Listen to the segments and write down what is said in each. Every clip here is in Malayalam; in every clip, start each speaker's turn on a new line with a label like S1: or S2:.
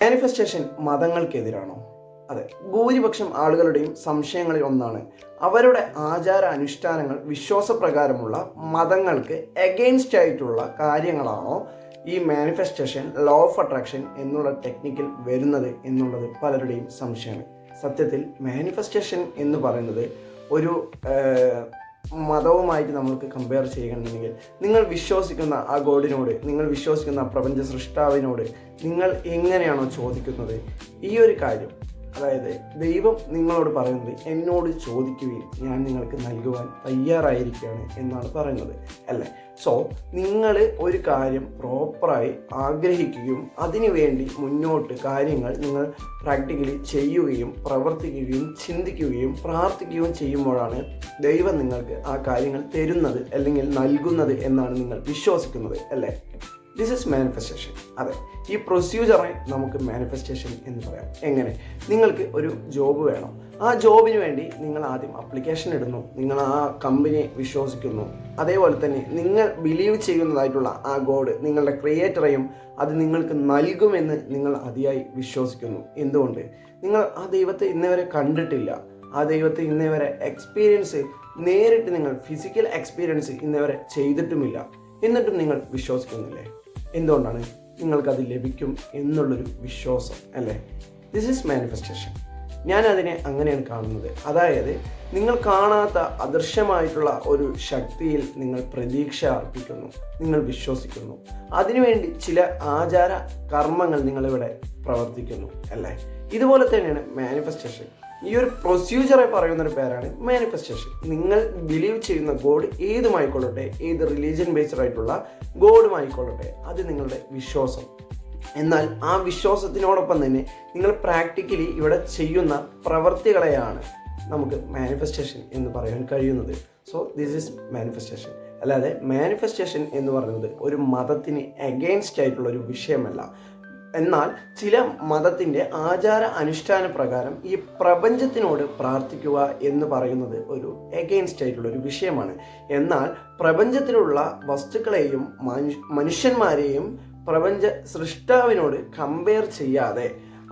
S1: മാനിഫെസ്റ്റേഷൻ മതങ്ങൾക്കെതിരാണോ? അതെ, ഭൂരിപക്ഷം ആളുകളുടെയും സംശയങ്ങളിൽ ഒന്നാണ് അവരുടെ ആചാര അനുഷ്ഠാനങ്ങൾ വിശ്വാസപ്രകാരമുള്ള മതങ്ങൾക്ക് എഗെയിൻസ്റ്റ് ആയിട്ടുള്ള കാര്യങ്ങളാണോ ഈ മാനിഫെസ്റ്റേഷൻ, ലോ ഓഫ് അട്രാക്ഷൻ എന്നുള്ള ടെക്നിക്കിൽ വരുന്നത് എന്നുള്ളത് പലരുടെയും സംശയമാണ്. സത്യത്തിൽ മാനിഫെസ്റ്റേഷൻ എന്ന് പറയുന്നത് ഒരു മതവുമായിട്ട് നമ്മൾക്ക് കമ്പയർ ചെയ്യുകയാണെന്നുണ്ടെങ്കിൽ നിങ്ങൾ വിശ്വസിക്കുന്ന ആ ഗോഡിനോട്, നിങ്ങൾ വിശ്വസിക്കുന്ന പ്രപഞ്ച സൃഷ്ടാവിനോട് നിങ്ങൾ എങ്ങനെയാണോ ചോദിക്കുന്നത്, ഈ ഒരു കാര്യം, അതായത് ദൈവം നിങ്ങളോട് പറയുന്നത് എന്നോട് ചോദിക്കുകയും ഞാൻ നിങ്ങൾക്ക് നൽകുവാൻ തയ്യാറായിരിക്കുകയാണ് എന്നാണ് പറയുന്നത്, അല്ലേ? സോ നിങ്ങൾ ഒരു കാര്യം പ്രോപ്പറായി ആഗ്രഹിക്കുകയും അതിനുവേണ്ടി മുന്നോട്ട് കാര്യങ്ങൾ നിങ്ങൾ പ്രാക്ടിക്കലി ചെയ്യുകയും പ്രവർത്തിക്കുകയും ചിന്തിക്കുകയും പ്രാർത്ഥിക്കുകയും ചെയ്യുമ്പോഴാണ് ദൈവം നിങ്ങൾക്ക് ആ കാര്യങ്ങൾ തരുന്നത് അല്ലെങ്കിൽ നൽകുന്നത് എന്നാണ് നിങ്ങൾ വിശ്വസിക്കുന്നത്, അല്ലേ? This is manifestation. അതെ, ഈ പ്രൊസീജിയറെ നമുക്ക് മാനിഫെസ്റ്റേഷൻ എന്ന് പറയാം. എങ്ങനെ? നിങ്ങൾക്ക് ഒരു ജോബ് വേണം. ആ ജോബിന് വേണ്ടി നിങ്ങൾ ആദ്യം അപ്ലിക്കേഷൻ ഇടുന്നു, നിങ്ങൾ ആ കമ്പനിയെ വിശ്വസിക്കുന്നു. അതേപോലെ തന്നെ നിങ്ങൾ ബിലീവ് ചെയ്യുന്നതായിട്ടുള്ള ആ ഗോഡ്, നിങ്ങളുടെ ക്രിയേറ്ററെയും അത് നിങ്ങൾക്ക് നൽകുമെന്ന് നിങ്ങൾ അതിയായി വിശ്വസിക്കുന്നു. എന്തുകൊണ്ട്? നിങ്ങൾ ആ ദൈവത്തെ ഇന്നേവരെ കണ്ടിട്ടില്ല, ആ ദൈവത്തെ ഇന്നേവരെ എക്സ്പീരിയൻസ് നേരിട്ട് നിങ്ങൾ ഫിസിക്കൽ എക്സ്പീരിയൻസ് ഇന്നേവരെ ചെയ്തിട്ടുമില്ല. എന്നിട്ടും നിങ്ങൾ വിശ്വസിക്കുന്നില്ലേ? എന്തുകൊണ്ടാണ്? നിങ്ങൾക്കത് ലഭിക്കും എന്നുള്ളൊരു വിശ്വാസം, അല്ലേ? This is manifestation. ഞാൻ അതിനെ അങ്ങനെയാണ് കാണുന്നത്. അതായത് നിങ്ങൾ കാണാത്ത അദൃശ്യമായിട്ടുള്ള ഒരു ശക്തിയിൽ നിങ്ങൾ പ്രതീക്ഷ അർപ്പിക്കുന്നു, നിങ്ങൾ വിശ്വസിക്കുന്നു. അതിനുവേണ്ടി ചില ആചാര കർമ്മങ്ങൾ നിങ്ങളിവിടെ പ്രവർത്തിക്കുന്നു, അല്ലേ? ഇതുപോലെ തന്നെയാണ് മാനിഫെസ്റ്റേഷൻ. ഈ ഒരു പ്രൊസീജിയറെ പറയുന്നൊരു പേരാണ് മാനിഫെസ്റ്റേഷൻ. നിങ്ങൾ ബിലീവ് ചെയ്യുന്ന ഗോഡ് ഏതുമായിക്കൊള്ളട്ടെ, ഏത് റിലീജിയൻ ബേസ്ഡ് ആയിട്ടുള്ള ഗോഡുമായിക്കൊള്ളട്ടെ, അത് നിങ്ങളുടെ വിശ്വാസം. എന്നാൽ ആ വിശ്വാസത്തിനോടൊപ്പം തന്നെ നിങ്ങൾ പ്രാക്ടിക്കലി ഇവിടെ ചെയ്യുന്ന പ്രവർത്തികളെയാണ് നമുക്ക് മാനിഫെസ്റ്റേഷൻ എന്ന് പറയാൻ കഴിയുന്നത്. So this is manifestation. അല്ലാതെ മാനിഫെസ്റ്റേഷൻ എന്ന് പറയുന്നത് ഒരു മതത്തിന് എഗെയിൻസ്റ്റ് ആയിട്ടുള്ള ഒരു വിഷയമല്ല. എന്നാൽ ചില മതത്തിൻ്റെ ആചാര അനുഷ്ഠാന പ്രകാരം ഈ പ്രപഞ്ചത്തിനോട് പ്രാർത്ഥിക്കുക എന്ന് പറയുന്നത് ഒരു എഗെയിൻസ്റ്റ് ആയിട്ടുള്ള ഒരു വിഷയമാണ്. എന്നാൽ പ്രപഞ്ചത്തിലുള്ള വസ്തുക്കളെയും മനുഷ്യന്മാരെയും പ്രപഞ്ച സൃഷ്ടാവിനോട് കമ്പയർ ചെയ്യാതെ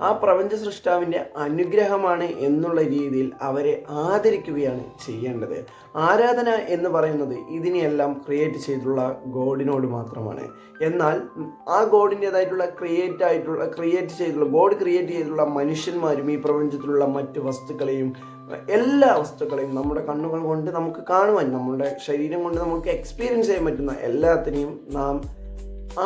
S1: ആ പ്രപഞ്ച സൃഷ്ടാവിൻ്റെ അനുഗ്രഹമാണ് എന്നുള്ള രീതിയിൽ അവരെ ആദരിക്കുകയാണ് ചെയ്യേണ്ടത്. ആരാധന എന്ന് പറയുന്നത് ഇതിനെയെല്ലാം ക്രിയേറ്റ് ചെയ്തിട്ടുള്ള ഗോഡിനോട് മാത്രമാണ്. എന്നാൽ ആ ഗോഡിൻ്റേതായിട്ടുള്ള ക്രിയേറ്റ് ചെയ്തിട്ടുള്ള മനുഷ്യന്മാരും ഈ പ്രപഞ്ചത്തിലുള്ള മറ്റ് വസ്തുക്കളെയും, എല്ലാ വസ്തുക്കളെയും നമ്മുടെ കണ്ണുകൾ കൊണ്ട് നമുക്ക് കാണുവാൻ, നമ്മുടെ ശരീരം കൊണ്ട് നമുക്ക് എക്സ്പീരിയൻസ് ചെയ്യാൻ പറ്റുന്ന എല്ലാത്തിനെയും നാം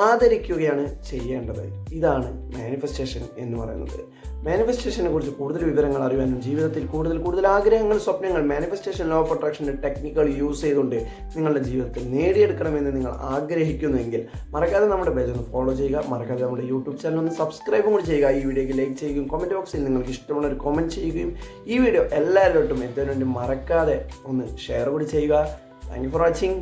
S1: ആദരിക്കുകയാണ് ചെയ്യേണ്ടത്. ഇതാണ് മാനിഫെസ്റ്റേഷൻ എന്ന് പറയുന്നത്. മാനിഫെസ്റ്റേഷനെ കുറിച്ച് കൂടുതൽ വിവരങ്ങൾ അറിയാനും ജീവിതത്തിൽ കൂടുതൽ ആഗ്രഹങ്ങൾ, സ്വപ്നങ്ങൾ മാനിഫെസ്റ്റേഷൻ, ലോ ഓഫ് അട്രാക്ഷൻ്റെ ടെക്നിക്കുകൾ യൂസ് ചെയ്തുകൊണ്ട് നിങ്ങളുടെ ജീവിതത്തിൽ നേടിയെടുക്കണമെന്ന് നിങ്ങൾ ആഗ്രഹിക്കുന്നുവെങ്കിൽ മറക്കാതെ നമ്മുടെ പേജ് ഒന്ന് ഫോളോ ചെയ്യുക. മറക്കാതെ നമ്മുടെ യൂട്യൂബ് ചാനൽ ഒന്ന് സബ്സ്ക്രൈബും കൂടി ചെയ്യുക. ഈ വീഡിയോക്ക് ലൈക്ക് ചെയ്യുകയും കമൻറ്റ് ബോക്സിൽ നിങ്ങൾക്ക് ഇഷ്ടമുള്ള ഒരു കമൻറ്റ് ചെയ്യുകയും ഈ വീഡിയോ എല്ലാവരോട്ടും എത്താൻ വേണ്ടി മറക്കാതെ ഒന്ന് ഷെയർ കൂടി ചെയ്യുക. Thank you for watching.